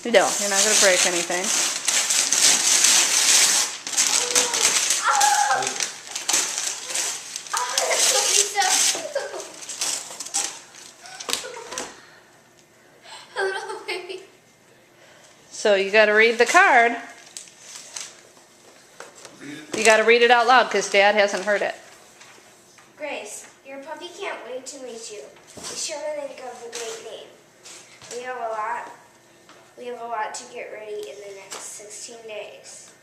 No, you're not going to break anything. So you got to read the card. You got to read it out loud because Dad hasn't heard it. Grace, your puppy can't wait to meet you. Be sure to think of a great name. We have a lot to get ready in the next 16 days.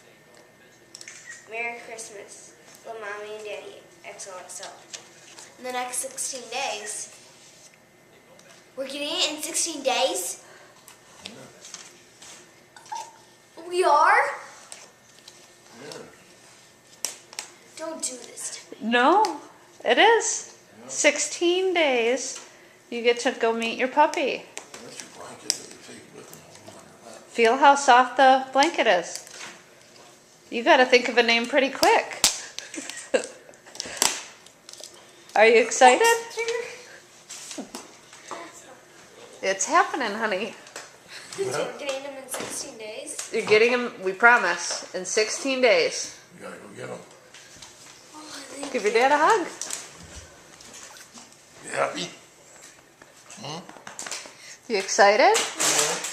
Merry Christmas, little mommy and daddy, XOXO. In the next 16 days. We're getting it in 16 days? We are? Yeah. Don't do this to me. No, it is. 16 days. You get to go meet your puppy. That's your blanket that you take with them on your lap. Feel how soft the blanket is. You got to think of a name pretty quick. Are you excited? It's happening, honey. So we're getting them in 16 days? You're getting him, we promise, in 16 days. You gotta go get them. Oh, Give your dad a hug. You happy? You excited? Yeah.